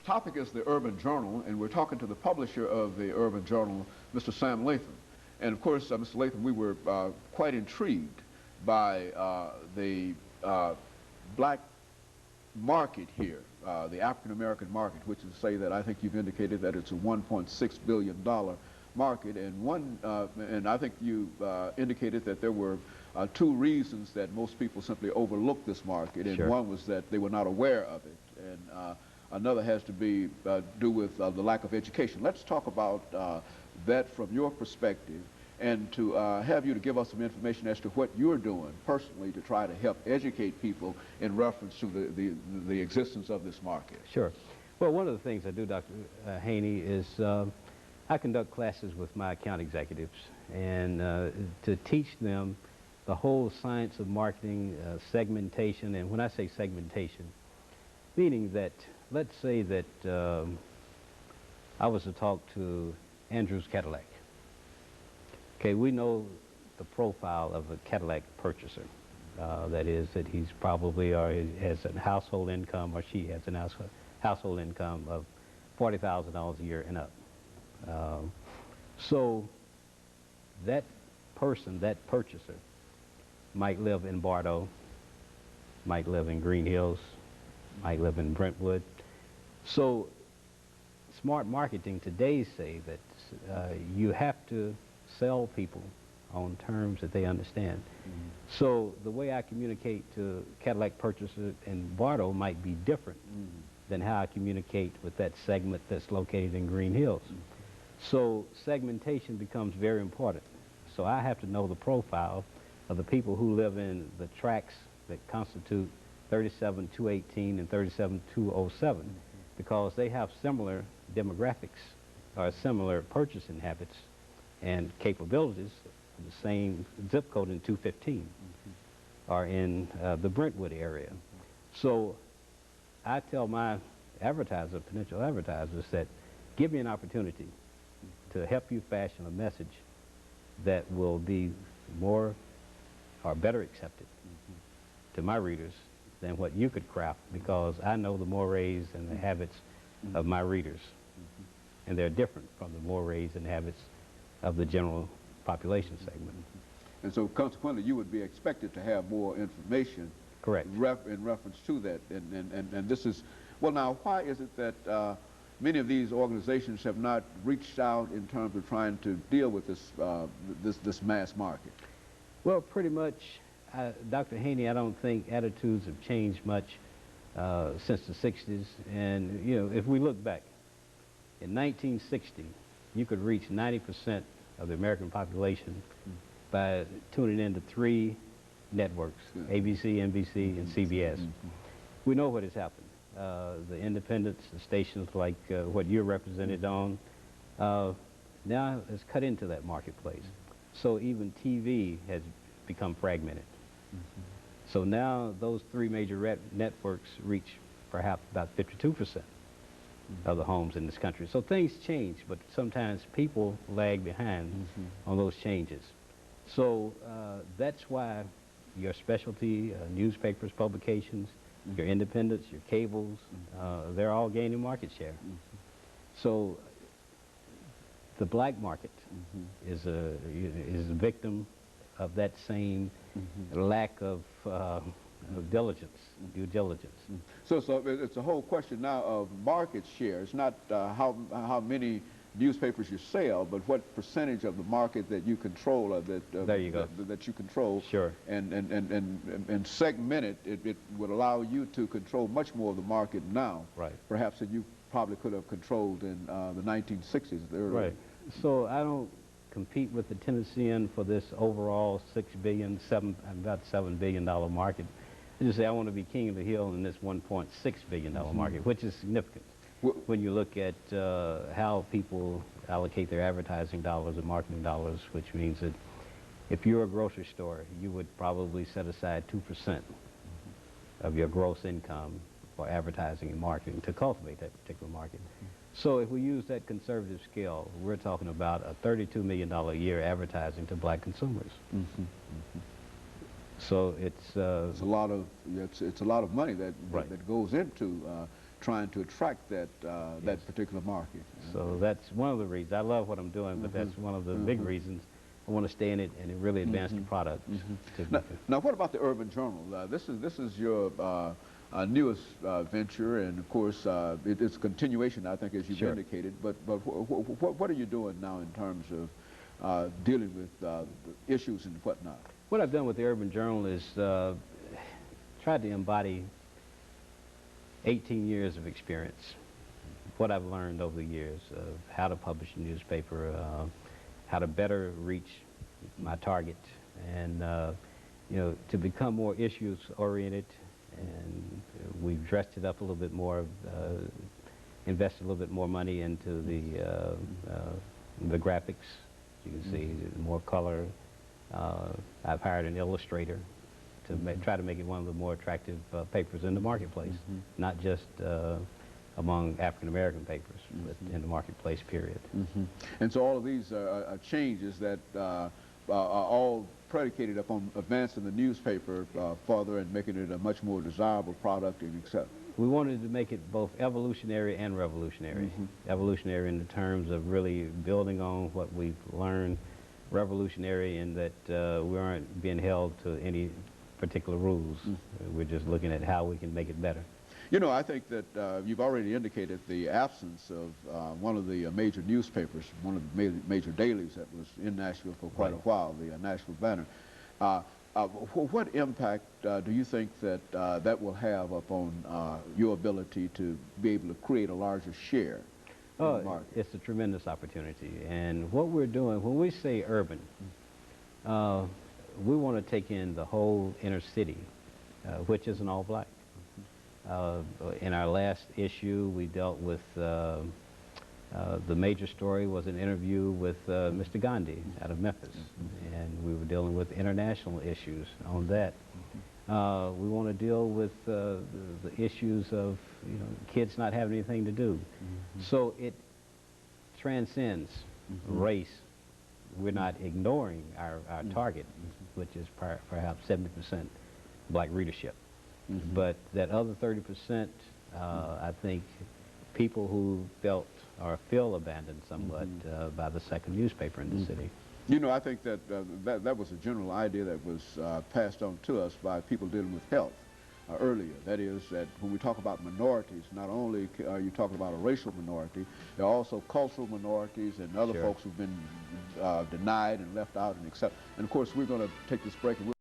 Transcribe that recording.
topic is the Urban Journal, and we're talking to the publisher of the Urban Journal, Mr. Sam Latham. And of course, Mr. Latham, we were quite intrigued by the black market here, the African-American market, which is to say that I think you've indicated that it's a $1.6 billion market, and I think you indicated that there were two reasons that most people simply overlook this market, and Sure. one was that they were not aware of it, and another has to do with the lack of education. Let's talk about that from your perspective, and to have you to give us some information as to what you're doing personally to try to help educate people in reference to the existence of this market. Sure. Well, one of the things I do, Dr. Haney, is I conduct classes with my account executives, and to teach them the whole science of marketing, segmentation, and when I say segmentation, meaning that, let's say that I was to talk to Andrew's Cadillac. Okay, we know the profile of a Cadillac purchaser. That is, that he's probably, or he has a household income, or she has a household income of $40,000 a year and up. So that person, that purchaser, might live in Bartow, might live in Green Hills, might live in Brentwood. So smart marketing today say that you have to sell people on terms that they understand. So the way I communicate to Cadillac purchasers in Bartow might be different than how I communicate with that segment that's located in Green Hills. So segmentation becomes very important. So I have to know the profile of the people who live in the tracts that constitute 37218 and 37207, because they have similar demographics or similar purchasing habits and capabilities of the same zip code in 215 are in the Brentwood area. So I tell my advertisers, potential advertisers, that give me an opportunity to help you fashion a message that will be more or better accepted to my readers than what you could craft, because I know the mores and the habits of my readers, and they're different from the mores and habits of the general population segment. And so consequently, you would be expected to have more information. Correct. In reference to that. And this is, well, now, why is it that many of these organizations have not reached out in terms of trying to deal with this mass market? Well, pretty much, Dr. Haney, I don't think attitudes have changed much since the 60s. And, you know, if we look back, in 1960, you could reach 90% of the American population by tuning into 3 networks, ABC, NBC, and CBS. We know what has happened. The independents, the stations like what you're represented on, now has cut into that marketplace. So even TV has become fragmented. So now those 3 major networks reach perhaps about 52% of the homes in this country. So things change, but sometimes people lag behind on those changes. So that's why your specialty newspapers, publications, your independents, your cables, they're all gaining market share. So the black market is a victim of that same lack of diligence, due diligence. So it's a whole question now of market share. It's not how many newspapers you sell, but what percentage of the market that you control, or there you go. that you control. Sure. And segment it, it would allow you to control much more of the market now. Right. Perhaps than you probably could have controlled in the 1960s. Right. So I don't compete with the Tennessean for this overall about $7 billion market. I just say I want to be king of the hill in this $1.6 billion market, which is significant. When you look at how people allocate their advertising dollars and marketing dollars, which means that if you're a grocery store, you would probably set aside 2% of your gross income for advertising and marketing to cultivate that particular market. So if we use that conservative scale, we're talking about a $32 million a year advertising to black consumers. So it's a lot of money that goes into trying to attract that that particular market. So that's one of the reasons. I love what I'm doing, but that's one of the big reasons I want to stay in it and really advance the product. Now, what about the Urban Journal? This is your newest venture, and of course, it's a continuation, I think, as you've indicated. But what are you doing now in terms of dealing with the issues and whatnot? What I've done with the Urban Journal is tried to embody 18 years of experience, what I've learned over the years of how to publish a newspaper, how to better reach my target, and you know, to become more issues oriented. And we've dressed it up a little bit more, invested a little bit more money into the graphics. You can see more color. I've hired an illustrator to try to make it one of the more attractive papers in the marketplace, not just among African-American papers, but in the marketplace, period. And so all of these are changes that are all predicated upon advancing the newspaper further and making it a much more desirable product and accept. We wanted to make it both evolutionary and revolutionary. Evolutionary in the terms of really building on what we've learned, revolutionary in that we aren't being held to any particular rules. We're just looking at how we can make it better. You know, I think that you've already indicated the absence of one of the major newspapers, one of the major dailies that was in Nashville for quite a while, the Nashville Banner. What impact do you think that that will have upon your ability to be able to create a larger share in the market? It's a tremendous opportunity. And what we're doing, when we say urban, we want to take in the whole inner city, which is an all black. In our last issue, we dealt with the major story was an interview with Mr. Gandhi out of Memphis, and we were dealing with international issues on that. We want to deal with the issues of kids not having anything to do. So it transcends race. We're not ignoring our target, which is perhaps 70% black readership. But that other 30%, I think people who felt or feel abandoned somewhat by the second newspaper in the city. You know, I think that that was a general idea that was passed on to us by people dealing with health earlier. That is, that when we talk about minorities, not only are you talking about a racial minority, there are also cultural minorities and other folks who've been denied and left out and accept. And of course, we're going to take this break. And